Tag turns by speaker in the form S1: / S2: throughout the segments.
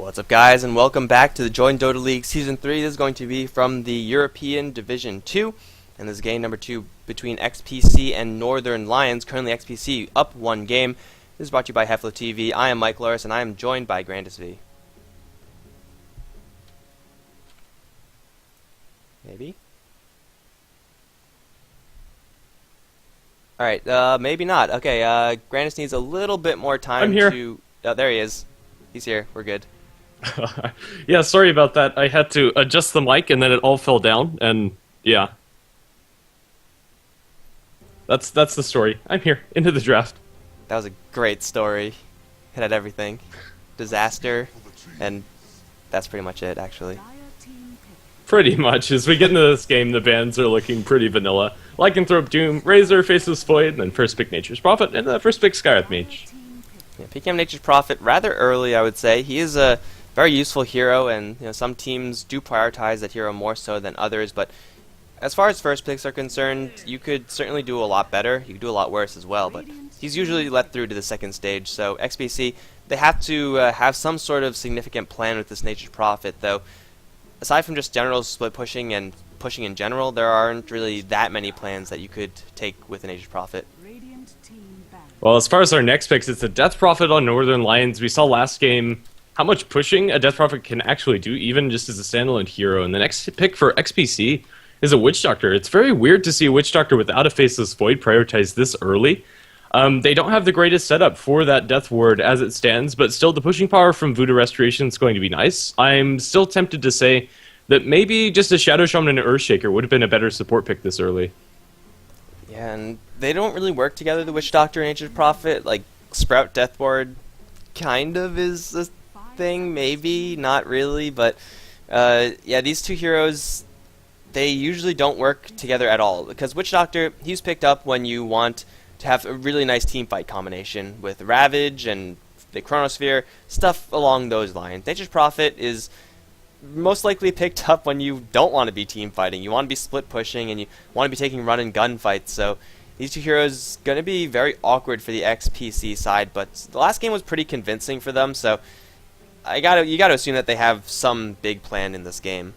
S1: What's up, guys, and welcome back to the Join Dota League Season 3. This is going to be from the European Division 2, and this is game number 2 between XPC and nLions. Currently XPC up 1 game. This is brought to you by HeflaTV. I am Mike Loris, and I am joined by Grandis V. Maybe? Alright, maybe not. Okay, Grandis needs a little bit more time
S2: I'm here.
S1: to... Oh, there he is. He's here. We're good.
S2: Yeah, sorry about that. I had to adjust the mic and then it all fell down, and yeah. That's the story. I'm here, into the draft.
S1: That was a great story. It had everything. Disaster, and that's pretty much it, actually.
S2: Pretty much. As we get into this game, the bans are looking pretty vanilla. Lycanthrope, Doom, Razor, Faceless Void, and then first pick Nature's Prophet, and the first pick Skywrath Mage.
S1: Yeah, picking up Nature's Prophet rather early, I would say. He is a very useful hero, and some teams do prioritize that hero more so than others, but as far as first picks are concerned, you could certainly do a lot better. You could do a lot worse as well, but he's usually let through to the second stage, so XPC, they have to have some sort of significant plan with this Nature's Prophet, though. Aside from just general split pushing and pushing in general, there aren't really that many plans that you could take with a Nature's Prophet.
S2: Well, as far as our next picks, it's a Death Prophet on nLions. We saw last game how much pushing a Death Prophet can actually do, even just as a standalone hero. And the next pick for XPC is a Witch Doctor. It's very weird to see a Witch Doctor without a Faceless Void prioritized this early. They don't have the greatest setup for that Death Ward as it stands, but still the pushing power from Voodoo Restoration is going to be nice. I'm still tempted to say that maybe just a Shadow Shaman and Earthshaker would have been a better support pick this early.
S1: Yeah, and they don't really work together, the Witch Doctor and Nature's Prophet. Like, Sprout Death Ward kind of is a thing, maybe, not really, but yeah, these two heroes, they usually don't work together at all, because Witch Doctor, he's picked up when you want to have a really nice team fight combination with Ravage and the Chronosphere, stuff along those lines. Nature's Prophet is most likely picked up when you don't want to be team fighting. You want to be split pushing and you want to be taking run and gun fights, so these two heroes going to be very awkward for the XPC side, but the last game was pretty convincing for them, so you gotta assume that they have some big plan in this game.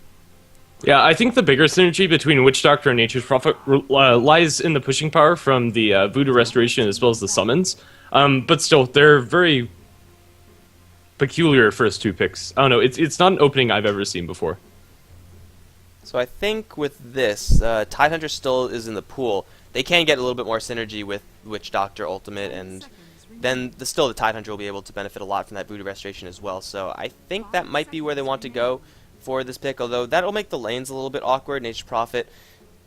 S2: Yeah, I think the bigger synergy between Witch Doctor and Nature's Prophet lies in the pushing power from the Voodoo Restoration as well as the summons. But still, they're very peculiar first two picks. I don't know, it's not an opening I've ever seen before.
S1: So I think with this, Tidehunter still is in the pool. They can get a little bit more synergy with Witch Doctor Ultimate, and then still the Tidehunter will be able to benefit a lot from that Voodoo Restoration as well. So I think that might be where they want to go for this pick, although that'll make the lanes a little bit awkward. Nature's Prophet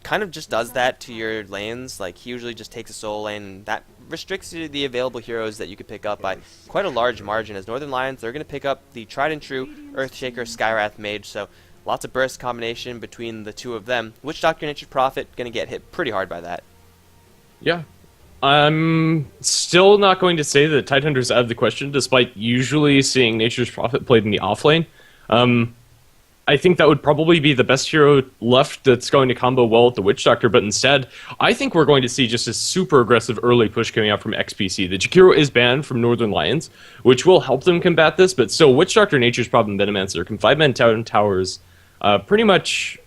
S1: kind of just does that to your lanes. Like, he usually just takes a solo lane, and that restricts the available heroes that you could pick up by quite a large margin. As nLions, they're going to pick up the tried and true Earthshaker Skywrath Mage, so lots of burst combination between the two of them. Witch Doctor and Nature's Prophet going to get hit pretty hard by that.
S2: Yeah. I'm still not going to say that Tidehunter's out of the question, despite usually seeing Nature's Prophet played in the offlane. I think that would probably be the best hero left that's going to combo well with the Witch Doctor, but instead, I think we're going to see just a super aggressive early push coming out from XPC. The Jakiro is banned from nLions, which will help them combat this, but still, Witch Doctor, Nature's Prophet, and Venomancer can 5-man towers pretty much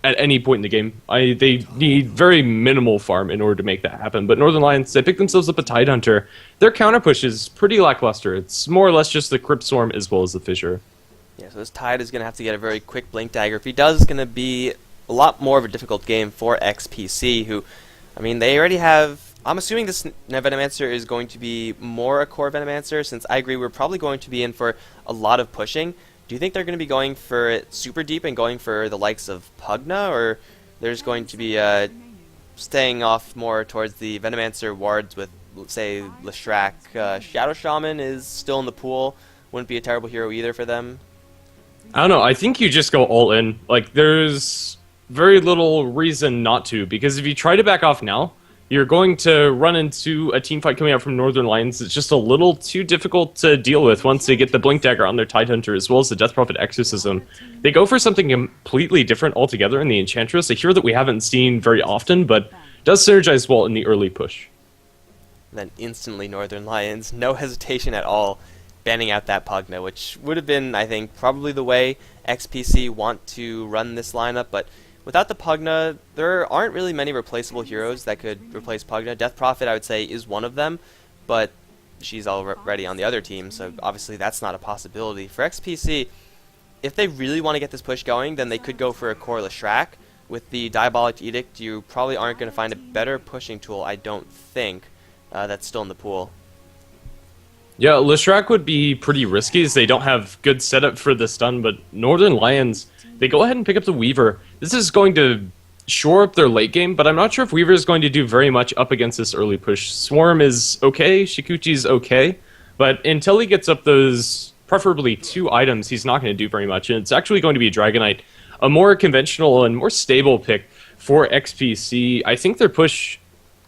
S2: at any point in the game. They need very minimal farm in order to make that happen, but nLions, they pick themselves up a Tidehunter. Their counter push is pretty lackluster. It's more or less just the Crypt Swarm as well as the Fissure.
S1: Yeah, so this Tide is going to have to get a very quick Blink Dagger. If he does, it's going to be a lot more of a difficult game for XPC, who, I mean, they already have... I'm assuming this Venomancer is going to be more a core Venomancer, since I agree we're probably going to be in for a lot of pushing. Do you think they're going to be going for it super deep and going for the likes of Pugna, or they're just going to be staying off more towards the Venomancer wards with, say, Leshrac? Shadow Shaman is still in the pool. Wouldn't be a terrible hero either for them.
S2: I don't know, I think you just go all in. Like, there's very little reason not to, because if you try to back off now, you're going to run into a team fight coming out from nLions. It's just a little too difficult to deal with once they get the Blink Dagger on their Tidehunter as well as the Death Prophet Exorcism. They go for something completely different altogether in the Enchantress, a hero that we haven't seen very often, but does synergize well in the early push.
S1: Then instantly nLions, no hesitation at all, banning out that Pugna, which would have been, I think, probably the way XPC want to run this lineup, but without the Pugna, there aren't really many replaceable heroes that could replace Pugna. Death Prophet, I would say, is one of them, but she's already on the other team, so obviously that's not a possibility. For XPC, if they really want to get this push going, then they could go for a Core Leshrac. With the Diabolic Edict, you probably aren't going to find a better pushing tool, I don't think, that's still in the pool.
S2: Yeah, Leshrac would be pretty risky as they don't have good setup for the stun, but nLions, they go ahead and pick up the Weaver. This is going to shore up their late game, but I'm not sure if Weaver is going to do very much up against this early push. Swarm is okay, Shikuchi's okay, but until he gets up those preferably 2 items, he's not going to do very much, and it's actually going to be a Dragonite, a more conventional and more stable pick for XPC. I think their push,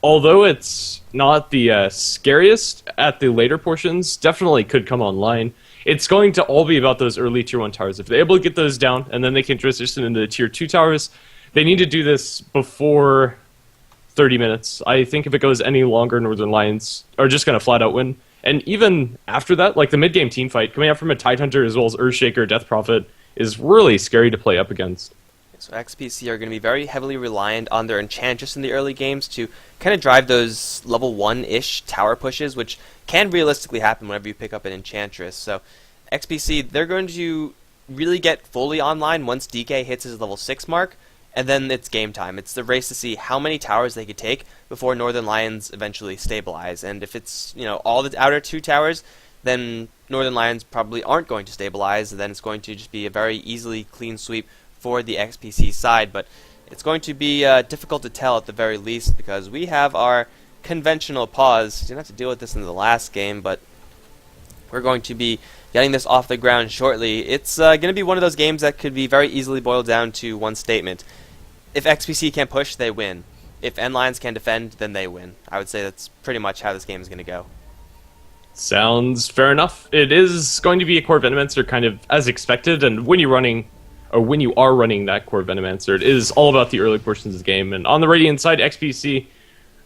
S2: although it's not the scariest at the later portions, definitely could come online. It's going to all be about those early Tier 1 towers. If they're able to get those down, and then they can transition into the Tier 2 towers, they need to do this before 30 minutes. I think if it goes any longer, nLions are just going to flat out win. And even after that, like the mid-game team fight, coming out from a Tidehunter as well as Earthshaker, Death Prophet, is really scary to play up against.
S1: So XPC are going to be very heavily reliant on their Enchantress in the early games to kind of drive those level 1-ish tower pushes, which can realistically happen whenever you pick up an Enchantress. So XPC, they're going to really get fully online once DK hits his level 6 mark, and then it's game time. It's the race to see how many towers they could take before nLions eventually stabilize. And if it's, you know, all the outer 2 towers, then nLions probably aren't going to stabilize, and then it's going to just be a very easily clean sweep for the XPC side. But it's going to be difficult to tell at the very least, because we have our conventional pause. Didn't have to deal with this in the last game, but we're going to be getting this off the ground shortly. It's going to be one of those games that could be very easily boiled down to one statement. If XPC can push, they win. If nLions can defend, then they win. I would say that's pretty much how this game is going to go.
S2: Sounds fair enough. It is going to be a Core Venomancer kind of as expected, and when you are running that Core Venomancer, it is all about the early portions of the game. And on the Radiant side, XPC,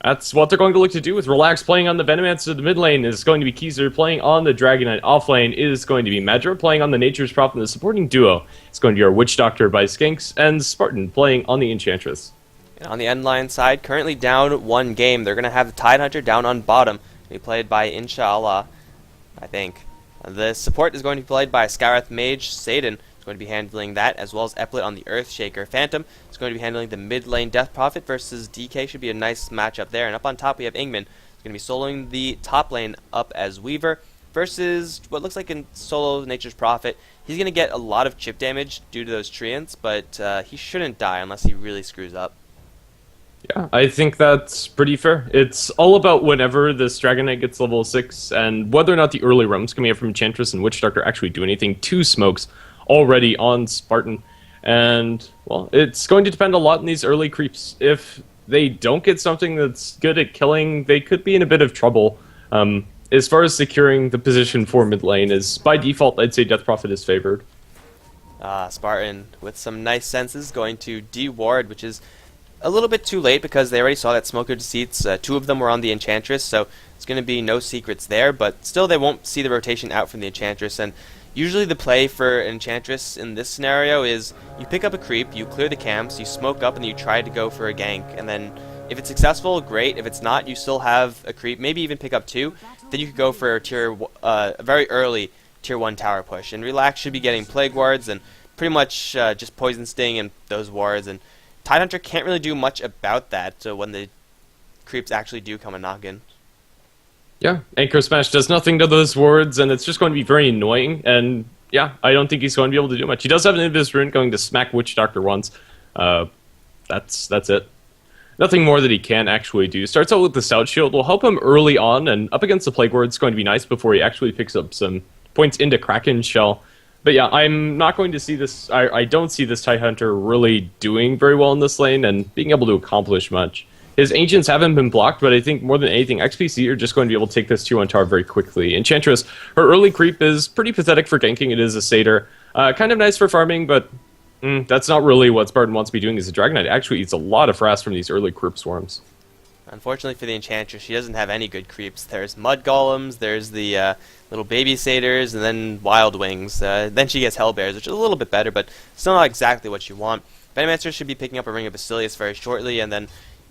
S2: that's what they're going to look to do with Relax playing on the Venomancer. The mid lane is going to be Kiilstofte playing on the Dragonite. Off lane is going to be Madra playing on the Nature's Prophet. And the supporting duo is going to be our Witch Doctor by Skinks and Spartan playing on the Enchantress.
S1: And on the nLions side, currently down 1 game. They're going to have the Tidehunter down on bottom. Be played by Inshallah, I think. The support is going to be played by Skywrath Mage. Satan is going to be handling that, as well as Eplet on the Earthshaker. Phantom is going to be handling the mid lane. Death Prophet versus DK should be a nice matchup there. And up on top we have Ingman. He's going to be soloing the top lane up as Weaver versus what looks like in solo Nature's Prophet. He's going to get a lot of chip damage due to those treants, but he shouldn't die unless he really screws up.
S2: Yeah, I think that's pretty fair. It's all about whenever this Dragonite gets level 6 and whether or not the early roams coming out from Enchantress and Witch Doctor actually do anything. 2 smokes already on Spartan. And, well, it's going to depend a lot on these early creeps. If they don't get something that's good at killing, they could be in a bit of trouble. As far as securing the position for mid lane, is by default, I'd say Death Prophet is favored.
S1: Spartan, with some nice senses, going to D-Ward, which is a little bit too late because they already saw that Smoker Deceits. 2 of them were on the Enchantress, so it's going to be no secrets there, but still they won't see the rotation out from the Enchantress. And usually the play for Enchantress in this scenario is you pick up a creep, you clear the camps, you smoke up, and then you try to go for a gank. And then if it's successful, great. If it's not, you still have a creep, maybe even pick up 2. Then you could go for a very early Tier 1 tower push. And Relax should be getting Plague Wards and pretty much just Poison Sting and those wards. And Tidehunter can't really do much about that, so when the creeps actually do come a knock-in.
S2: Yeah, Anchor Smash does nothing to those wards, and it's just going to be very annoying, and yeah, I don't think he's going to be able to do much. He does have an Invis Rune going to smack Witch Doctor once. That's it. Nothing more that he can actually do. Starts out with the Stout Shield, will help him early on, and up against the Plague Ward, it's going to be nice before he actually picks up some points into Kraken Shell. But yeah, I'm not going to see this. I don't see this Tidehunter really doing very well in this lane and being able to accomplish much. His Ancients haven't been blocked, but I think more than anything, XPC are just going to be able to take this Tier 1 tower very quickly. Enchantress, her early creep is pretty pathetic for ganking. It is a Satyr. Kind of nice for farming, but that's not really what Spartan wants to be doing as a Dragonite. It actually eats a lot of frass from these early creep swarms.
S1: Unfortunately for the Enchantress, she doesn't have any good creeps. There's Mud Golems, there's the little Baby Satyrs, and then Wild Wings. Then she gets Hellbears, which is a little bit better, but still not exactly what you want. Venomancer should be picking up a Ring of Basilius very shortly, and then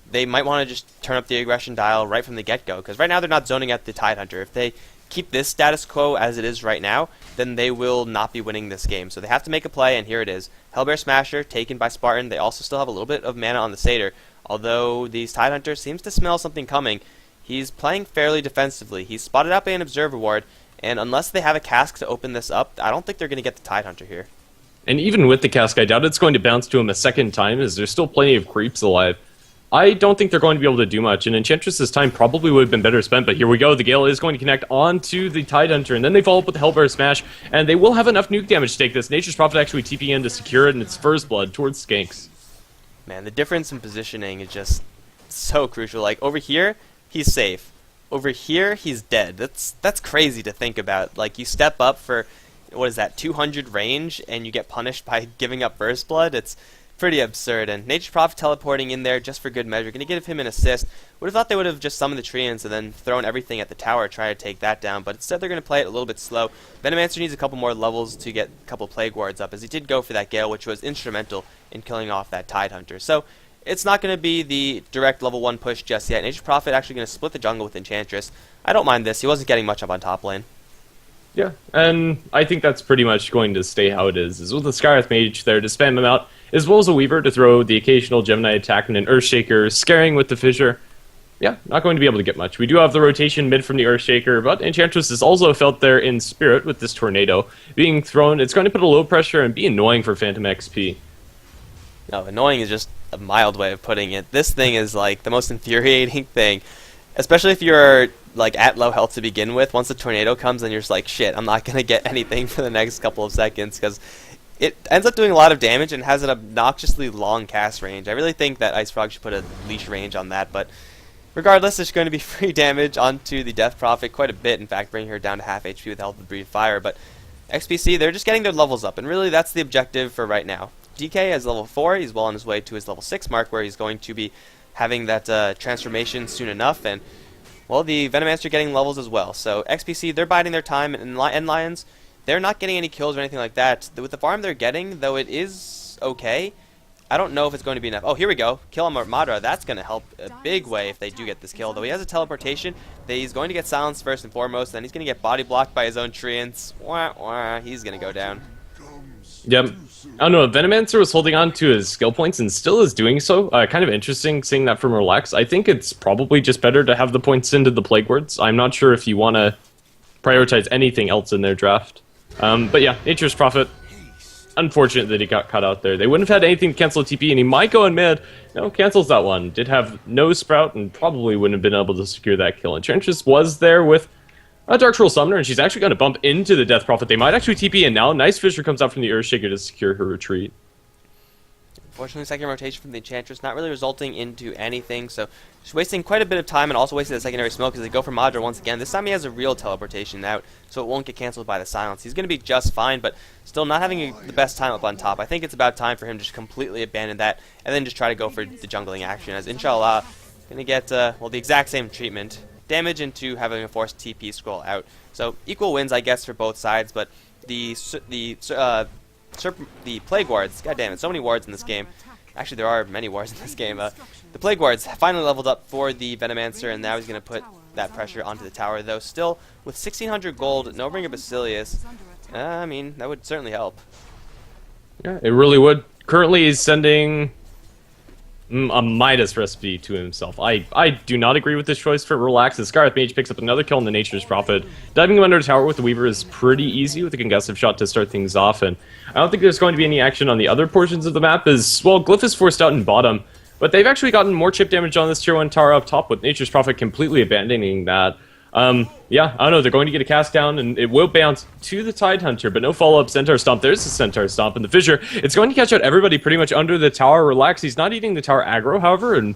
S1: they might want to just turn up the aggression dial right from the get-go, because right now they're not zoning at the Tidehunter. If they keep this status quo as it is right now, then they will not be winning this game. So they have to make a play, and here it is. Hellbear Smasher, taken by Spartan. They also still have a little bit of mana on the Satyr, although the Tidehunter seems to smell something coming. He's playing fairly defensively. He's spotted out by an Observer Ward, and unless they have a cask to open this up, I don't think they're going to get the Tidehunter here.
S2: And even with the cask, I doubt it's going to bounce to him a second time, as there's still plenty of creeps alive. I don't think they're going to be able to do much, and Enchantress's time probably would have been better spent, but here we go. The Gale is going to connect onto the Tidehunter, and then they follow up with the Hellbear Smash, and they will have enough nuke damage to take this. Nature's Prophet actually TP in to secure it in its first blood towards Skanks.
S1: Man, the difference in positioning is just so crucial. Like, over here, he's safe. Over here, he's dead. That's crazy to think about. Like, you step up for, what is that, 200 range, and you get punished by giving up First Blood? It's pretty absurd. And Nature's Prophet teleporting in there just for good measure. Going to give him an assist. Would have thought they would have just summoned the Treants and then thrown everything at the tower, try to take that down. But instead, they're going to play it a little bit slow. Venomancer needs a couple more levels to get a couple Plague Wards up, as he did go for that Gale, which was instrumental in killing off that Tidehunter. So it's not going to be the direct level 1 push just yet. Nature's Prophet actually going to split the jungle with Enchantress. I don't mind this. He wasn't getting much up on top lane.
S2: Yeah, and I think that's pretty much going to stay how it is with the Skywrath Mage there to spam him out, as well as a Weaver to throw the occasional Gemini attack and an Earthshaker, scaring with the Fissure. Yeah, not going to be able to get much. We do have the rotation mid from the Earthshaker, but Enchantress is also felt there in spirit with this Tornado being thrown. It's going to put a low pressure and be annoying for Phantom XP.
S1: No, annoying is just a mild way of putting it. This thing is like the most infuriating thing, especially if you're like at low health to begin with. Once the tornado comes, then you're just like, shit, I'm not gonna get anything for the next couple of seconds, because it ends up doing a lot of damage and has an obnoxiously long cast range. I really think that Ice Frog should put a leash range on that, but regardless, there's going to be free damage onto the Death Prophet, quite a bit, in fact, bringing her down to half HP with Health of Breathe Fire. But XPC, they're just getting their levels up, and really that's the objective for right now. DK is level 4, he's well on his way to his level 6 mark, where he's going to be having that transformation soon enough, and well, the Venomancer getting levels as well. So XPC, they're biding their time, and nLions, they're not getting any kills or anything like that. With the farm they're getting, though it is okay, I don't know if it's going to be enough. Oh, here we go. Kill on Madra. That's going to help a big way if they do get this kill. Though he has a teleportation, he's going to get silenced first and foremost, then he's going to get body blocked by his own Treants. Wah, wah, he's going to go down.
S2: Yep. I don't know, Venomancer was holding on to his skill points and still is doing so. Kind of interesting seeing that from Relax. I think it's probably just better to have the points into the Plague Words. I'm not sure if you want to prioritize anything else in their draft. But yeah, Nature's Prophet. Unfortunate that he got cut out there. They wouldn't have had anything to cancel a TP, and he might go in mid. No, cancels that one. Did have no Sprout and probably wouldn't have been able to secure that kill. Enchantress was there with a Dark Troll Summoner, and she's actually going to bump into the Death Prophet. They might actually TP in now. Nice Fissure comes out from the Earthshaker to secure her retreat.
S1: Unfortunately, second rotation from the Enchantress not really resulting into anything, so she's wasting quite a bit of time and also wasting the secondary smoke as they go for Madra once again. This time he has a real teleportation out, so it won't get cancelled by the silence. He's going to be just fine, but still not having the best time up on top. I think it's about time for him to just completely abandon that and then just try to go for the jungling action, as Inshallah going to get, well, the exact same treatment. Damage into having a forced TP scroll out. So equal wins, I guess, for both sides, but the Plague Wards, god damn it, so many wards in this game. Actually, there are many wards in this game. The Plague Wards finally leveled up for the Venomancer, and now he's going to put that pressure onto the tower, though still with 1,600 gold, no Ring of Basilius. I mean, that would certainly help.
S2: Yeah, it really would. Currently, he's sending a Midas recipe to himself. I do not agree with this choice for Relax. The Skywrath Mage picks up another kill on the Nature's Prophet. Diving him under the tower with the Weaver is pretty easy with a concussive shot to start things off, and I don't think there's going to be any action on the other portions of the map as, well, Glyph is forced out in bottom, but they've actually gotten more chip damage on this tier 1 tower up top with Nature's Prophet completely abandoning that. Yeah, I don't know, they're going to get a cast down, and it will bounce to the Tidehunter, but no follow-up Centaur Stomp. There's the Centaur Stomp, and the Fissure, it's going to catch out everybody pretty much under the tower. Relax, he's not eating the tower aggro, however, and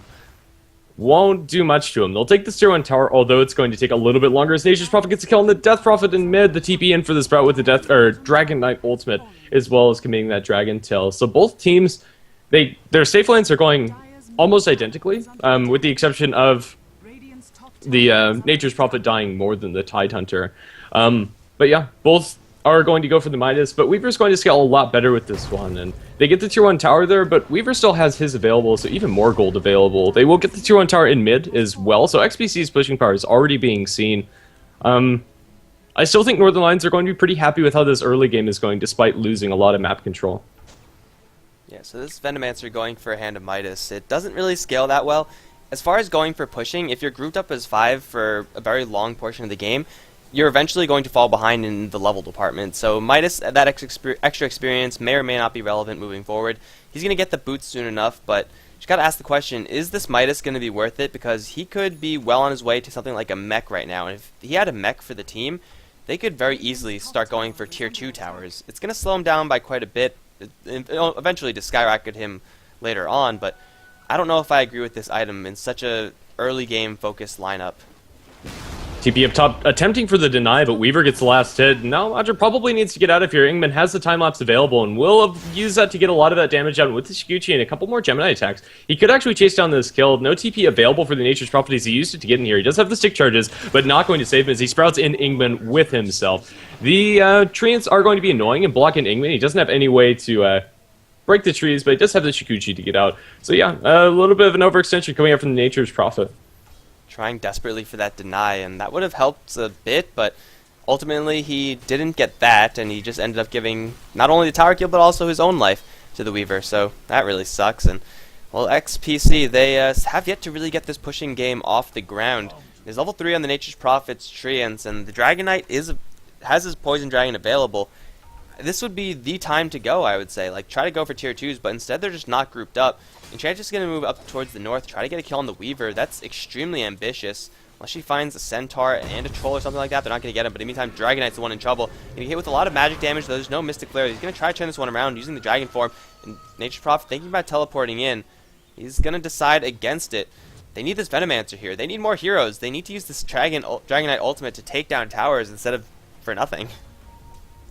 S2: won't do much to him. They'll take this tier 1 tower, although it's going to take a little bit longer as Nature's Prophet gets a kill on the Death Prophet in mid. The TP in for the Sprout with the Dragon Knight ultimate, as well as committing that Dragon Tail. So both teams, their safe lanes are going almost identically, with the exception of the Nature's Prophet dying more than the Tidehunter. But yeah, both are going to go for the Midas, but Weaver's going to scale a lot better with this one, and they get the tier 1 tower there, but Weaver still has his available, so even more gold available. They will get the tier 1 tower in mid as well, so XPC's pushing power is already being seen. I still think Northern Lions are going to be pretty happy with how this early game is going, despite losing a lot of map control.
S1: Yeah, so this Venomancer going for a Hand of Midas, it doesn't really scale that well. As far as going for pushing, if you're grouped up as 5 for a very long portion of the game, you're eventually going to fall behind in the level department. So Midas, that extra experience may or may not be relevant moving forward. He's going to get the boots soon enough, but you got to ask the question, is this Midas going to be worth it? Because he could be well on his way to something like a mech right now. And if he had a mech for the team, they could very easily start going for tier 2 towers. It's going to slow him down by quite a bit, eventually to skyrocket him later on, but I don't know if I agree with this item in such a early game focused lineup.
S2: TP up top, attempting for the deny, but Weaver gets the last hit. Now Roger probably needs to get out of here. Ingman has the time-lapse available, and will use that to get a lot of that damage out with the Shiguchi and a couple more Gemini attacks. He could actually chase down this kill. No TP available for the Nature's Prophet as he used it to get in here. He does have the stick charges, but not going to save him as he sprouts in Ingman with himself. The treants are going to be annoying and blocking Ingman. He doesn't have any way to break the trees, but he does have the Shiguchi to get out. So yeah, a little bit of an overextension coming up from the Nature's Prophet.
S1: Trying desperately for that deny, and that would have helped a bit, but ultimately he didn't get that, and he just ended up giving not only the tower kill, but also his own life to the Weaver, so that really sucks. And well, XPC, they have yet to really get this pushing game off the ground. There's level 3 on the Nature's Prophet's treants, and the Dragon Knight has his Poison Dragon available. This would be the time to go, I would say. Like, try to go for tier 2s, but instead they're just not grouped up. Enchant's just going to move up towards the north, try to get a kill on the Weaver. That's extremely ambitious. Unless she finds a Centaur and a Troll or something like that, they're not going to get him. But in the meantime, Dragon Knight's the one in trouble. Going to get hit with a lot of magic damage, though there's no Mystic Flare. He's going to try to turn this one around using the Dragon form. And Nature's Prophet, thinking about teleporting in, he's going to decide against it. They need this Venomancer here. They need more heroes. They need to use this Dragon Knight ultimate to take down towers instead of for nothing.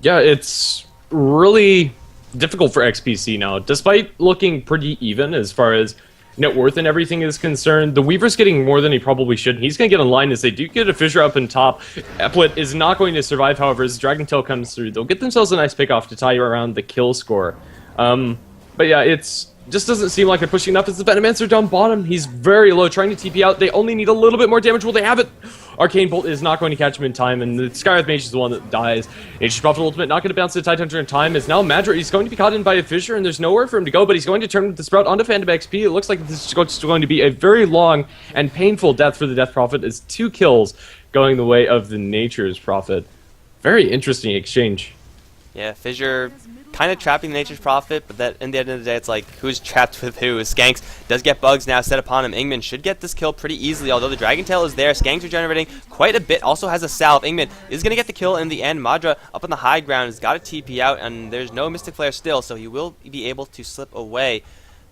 S2: Yeah, it's really difficult for XPC now. Despite looking pretty even as far as net worth and everything is concerned, the Weaver's getting more than he probably should, and he's going to get in line as they do get a Fissure up in top. Eplet is not going to survive, however, as Dragon Tail comes through. They'll get themselves a nice pick-off to tie around the kill score. But yeah, it's just doesn't seem like they're pushing enough as the Venomancer down bottom. He's very low, trying to TP out. They only need a little bit more damage. Will they have it? Arcane Bolt is not going to catch him in time, and the Skywrath Mage is the one that dies. Nature's Prophet Ultimate not going to bounce the Tidehunter in time, as now Madra, he's going to be caught in by a Fissure, and there's nowhere for him to go, but he's going to turn the Sprout onto Phantom XP. It looks like this is going to be a very long and painful death for the Death Prophet, as 2 kills going the way of the Nature's Prophet. Very interesting exchange.
S1: Yeah, Fissure kind of trapping the Nature's Prophet, but that in the end of the day, it's like, who's trapped with who? Skanks does get bugs now set upon him. Ingman should get this kill pretty easily, although the Dragon Tail is there. Skanks are generating quite a bit, also has a salve. Ingman is going to get the kill in the end. Madra up on the high ground has got a TP out, and there's no Mystic Flare still, so he will be able to slip away.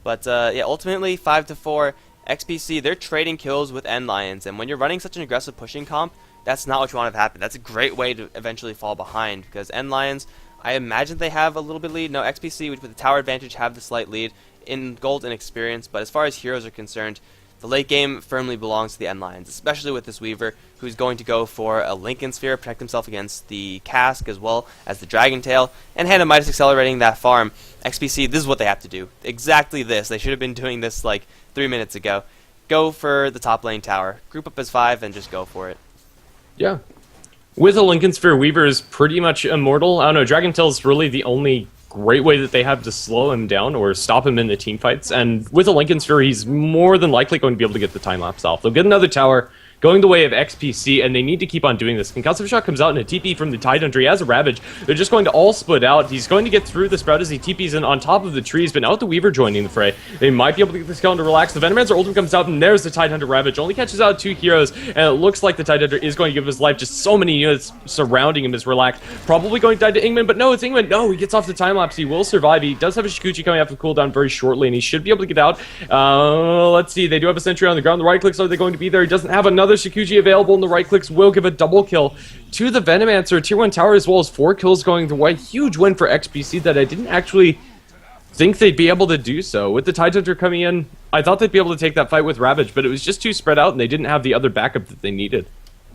S1: But yeah, ultimately, 5-4, XPC, they're trading kills with nLions, and when you're running such an aggressive pushing comp, that's not what you want to happen. That's a great way to eventually fall behind, because nLions, I imagine they have a little bit lead. No, XPC, with the tower advantage, have the slight lead in gold and experience. But as far as heroes are concerned, the late game firmly belongs to the nLions, especially with this Weaver, who's going to go for a Lincoln Sphere, protect himself against the Cask as well as the Dragon Tail, and Hand of Midas accelerating that farm. XPC, this is what they have to do. Exactly this. They should have been doing this like 3 minutes ago. Go for the top lane tower. Group up as 5 and just go for it.
S2: Yeah. With a Lincoln Sphere, Weaver is pretty much immortal. I don't know, Dragon Tail is really the only great way that they have to slow him down or stop him in the team fights. And with a Lincoln Sphere, he's more than likely going to be able to get the time-lapse off. They'll get another tower, going the way of XPC, and they need to keep on doing this. Concussive Shot comes out in a TP from the Tidehunter. He has a Ravage. They're just going to all split out. He's going to get through the Sprout as he TPs in on top of the trees, but now with the Weaver joining the fray, they might be able to get this kill to relax. The Venomancer ultimate comes out, and there's the Tidehunter Ravage. Only catches out 2 heroes, and it looks like the Tidehunter is going to give his life. Just so many units surrounding him is relaxed. Probably going to die to Ingman, but no, it's Ingman. No, he gets off the time-lapse. He will survive. He does have a Shikuchi coming off of cooldown very shortly, and he should be able to get out. Let's see. They do have a sentry on the ground. The right clicks, are they going to be there? He doesn't have another Shikuchi available, and the right clicks will give a double kill to the Venomancer. Tier 1 tower as well as 4 kills going the way. Huge win for XPC that I didn't actually think they'd be able to do so. With the Tidehunter coming in, I thought they'd be able to take that fight with Ravage, but it was just too spread out and they didn't have the other backup that they needed.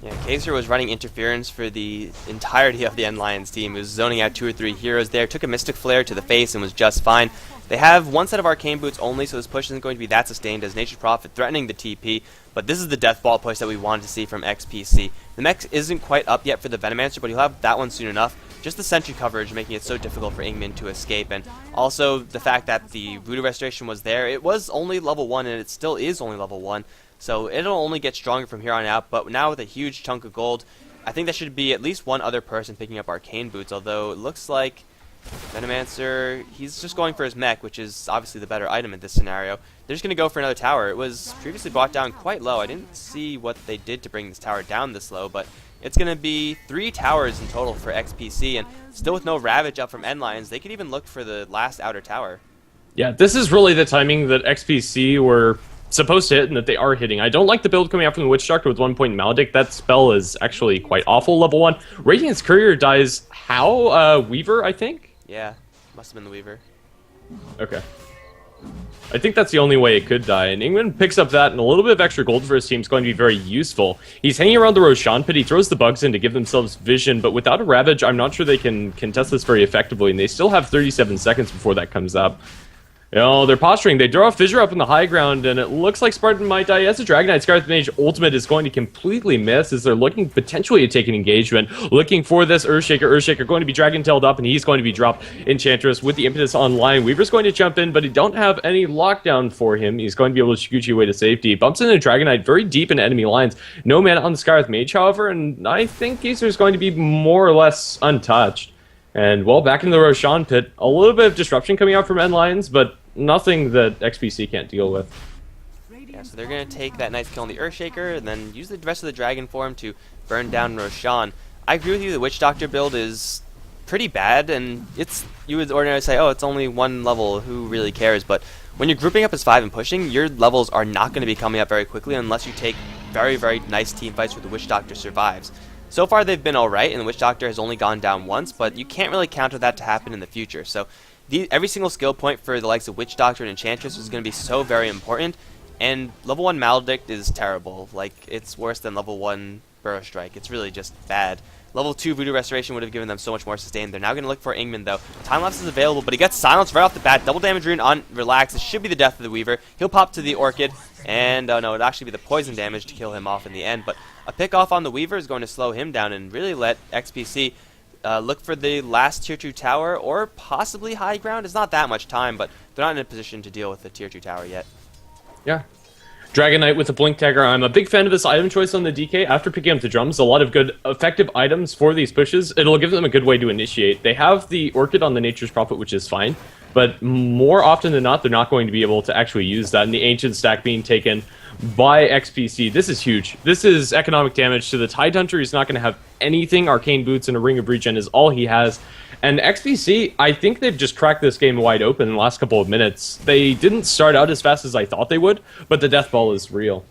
S1: Yeah, Kaiser was running interference for the entirety of the nLions team. He was zoning out 2 or 3 heroes there, took a Mystic Flare to the face and was just fine. They have one set of Arcane Boots only, so this push isn't going to be that sustained as Nature's Prophet threatening the TP, but this is the Death Ball push that we wanted to see from XPC. The mech isn't quite up yet for the Venomancer, but he'll have that one soon enough. Just the sentry coverage making it so difficult for Ingmin to escape, and also the fact that the Voodoo Restoration was there. It was only level 1, and it still is only level 1. So it'll only get stronger from here on out, but now with a huge chunk of gold, I think there should be at least one other person picking up Arcane Boots, although it looks like Venomancer, he's just going for his mech, which is obviously the better item in this scenario. They're just going to go for another tower. It was previously brought down quite low. I didn't see what they did to bring this tower down this low, but it's going to be 3 towers in total for XPC, and still with no Ravage up from nLions, they could even look for the last outer tower.
S2: Yeah, this is really the timing that XPC were supposed to hit and that they are hitting. I don't like the build coming out from the Witch Doctor with 1 point Maledict. That spell is actually quite awful, level 1. Radiant's Courier dies how? Weaver, I think?
S1: Yeah, must have been the Weaver.
S2: Okay. I think that's the only way it could die, and Ingman picks up that, and a little bit of extra gold for his team is going to be very useful. He's hanging around the Roshan pit, he throws the bugs in to give themselves vision, but without a Ravage, I'm not sure they can contest this very effectively, and they still have 37 seconds before that comes up. You know, they're posturing. They draw a Fissure up in the high ground, and it looks like Spartan might die. As a Dragonite, Scarlet Mage ultimate is going to completely miss as they're looking potentially to take an engagement. Looking for this Earthshaker. Earthshaker going to be Dragon-tailed up, and he's going to be dropped. Enchantress with the impetus online. Weaver's going to jump in, but he don't have any lockdown for him. He's going to be able to scooch away to safety. Bumps into Dragonite very deep in enemy lines. No mana on the Scarlet Mage, however, and I think Geyser's going to be more or less untouched. And, well, back in the Roshan pit, a little bit of disruption coming out from nLions, but nothing that XPC can't deal with.
S1: Yeah, so they're going to take that nice kill on the Earthshaker and then use the rest of the Dragon form to burn down Roshan. I agree with you, the Witch Doctor build is pretty bad, and you would ordinarily say, oh, it's only 1 level, who really cares? But when you're grouping up as 5 and pushing, your levels are not going to be coming up very quickly unless you take very, very nice team fights where the Witch Doctor survives. So far they've been alright, and the Witch Doctor has only gone down once, but you can't really count on that to happen in the future. So every single skill point for the likes of Witch Doctor and Enchantress is going to be so very important, and level 1 Maledict is terrible. Like, it's worse than level 1 Burrow Strike. It's really just bad. Level 2 Voodoo Restoration would have given them so much more sustain. They're now going to look for Ingman, though. Time Lapse is available, but he gets silenced right off the bat. Double damage rune on Relax. This should be the death of the Weaver. He'll pop to the Orchid, and oh no, it'd actually be the poison damage to kill him off in the end. But a pick off on the Weaver is going to slow him down and really let XPC look for the last Tier 2 tower, or possibly high ground. It's not that much time, but they're not in a position to deal with the Tier 2 tower yet.
S2: Yeah. Dragonite with the Blink Dagger. I'm a big fan of this item choice on the DK. After picking up the drums, a lot of good, effective items for these pushes. It'll give them a good way to initiate. They have the Orchid on the Nature's Prophet, which is fine, but more often than not, they're not going to be able to actually use that. And the Ancient stack being taken by XPC. This is huge. This is economic damage to the Tidehunter. He's not going to have anything. Arcane Boots and a Ring of Regen is all he has. And XPC, I think they've just cracked this game wide open in the last couple of minutes. They didn't start out as fast as I thought they would, but the death ball is real.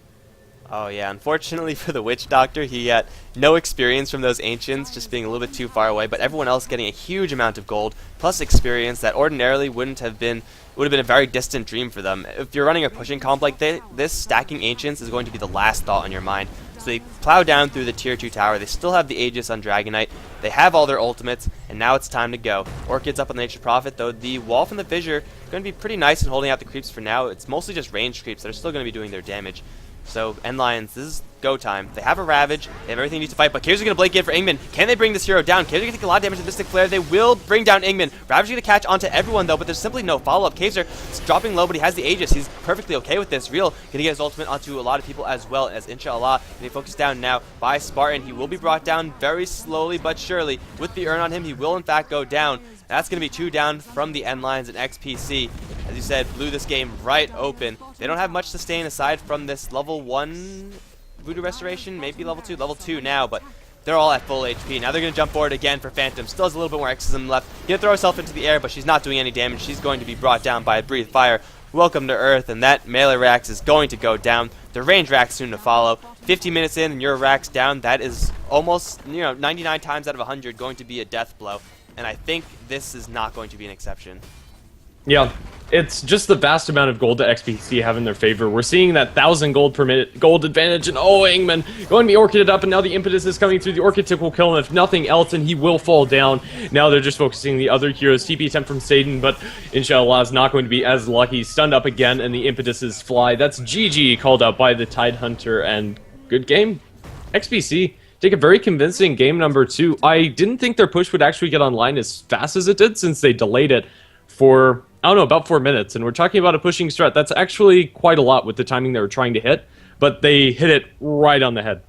S1: Oh yeah, unfortunately for the Witch Doctor, he had no experience from those Ancients, just being a little bit too far away, but everyone else getting a huge amount of gold, plus experience that ordinarily would have been a very distant dream for them. If you're running a pushing comp like this, stacking Ancients is going to be the last thought on your mind. So they plow down through the Tier 2 tower. They still have the Aegis on Dragonite. They have all their ultimates, and now it's time to go. Orchid's up on the Nature's Prophet, though the wall from the Fissure is going to be pretty nice in holding out the creeps for now. It's mostly just ranged creeps that are still going to be doing their damage. So, nLions, this is go time. They have a Ravage, they have everything they need to fight, but Kaiser's going to blink in for Ingman. Can they bring this hero down? Kaiser's going to take a lot of damage with Mystic Flare. They will bring down Ingman. Ravage is going to catch onto everyone, though, but there's simply no follow-up. Kaiser is dropping low, but he has the Aegis. He's perfectly okay with this. Real going to get his ultimate onto a lot of people as well, as Inshallah going to be focused down now by Spartan. He will be brought down very slowly but surely. With the Urn on him, he will in fact go down. That's going to be 2 down from the nLions and XPC. As you said, blew this game right open. They don't have much sustain aside from this level 1 Voodoo Restoration, maybe level 2 now, but they're all at full HP. Now they're going to jump forward again for Phantom. Still has a little bit more exorcism left. Going to throw herself into the air, but she's not doing any damage. She's going to be brought down by a Breathe Fire. Welcome to Earth, and that melee Rax is going to go down. The range Rax soon to follow. 50 minutes in and your Rax down. That is almost, 99 times out of 100 going to be a death blow. And I think this is not going to be an exception.
S2: Yeah, it's just the vast amount of gold that XPC have in their favor. We're seeing that 1,000 gold per minute gold advantage, and oh, Ingman going to be orchided up, and now the impetus is coming through. The orchid tick will kill him if nothing else, and he will fall down. Now they're just focusing the other heroes. TP attempt from Satan, but Inshallah is not going to be as lucky. Stunned up again, and the impetuses fly. That's GG called out by the Tidehunter, and good game. XPC take a very convincing game number 2. I didn't think their push would actually get online as fast as it did, since they delayed it for, I don't know, about 4 minutes. And we're talking about a pushing strat. That's actually quite a lot with the timing they were trying to hit, but they hit it right on the head.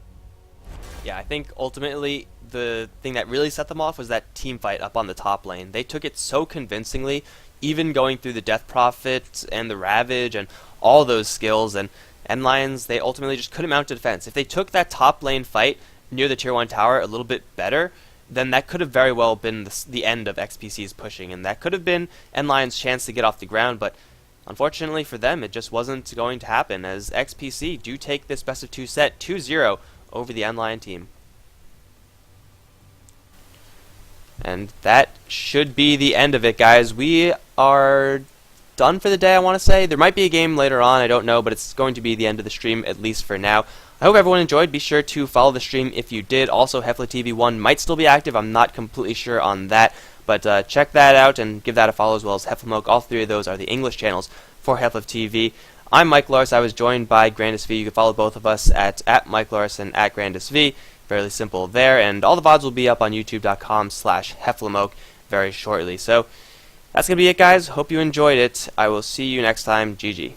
S1: Yeah, I think ultimately the thing that really set them off was that team fight up on the top lane. They took it so convincingly, even going through the Death Prophet and the Ravage and all those skills, and nLions, they ultimately just couldn't mount a defense. If they took that top lane fight near the tier 1 tower a little bit better, then that could have very well been the end of XPC's pushing, and that could have been nLions' chance to get off the ground, but unfortunately for them, it just wasn't going to happen, as XPC do take this best of 2 set 2-0 over the nLion team. And that should be the end of it, guys. We are done for the day, I want to say. There might be a game later on, I don't know, but it's going to be the end of the stream, at least for now. I hope everyone enjoyed. Be sure to follow the stream if you did. Also, HeflaTV 1 might still be active. I'm not completely sure on that, but check that out and give that a follow, as well as HeflaMoke. All 3 of those are the English channels for HeflaTV. I'm Mike Lars. I was joined by GrandisV. You can follow both of us at Mike Lars and at GrandisV. Fairly simple there, and all the VODs will be up on youtube.com/HeflaMoke very shortly. So that's going to be it, guys. Hope you enjoyed it. I will see you next time. GG.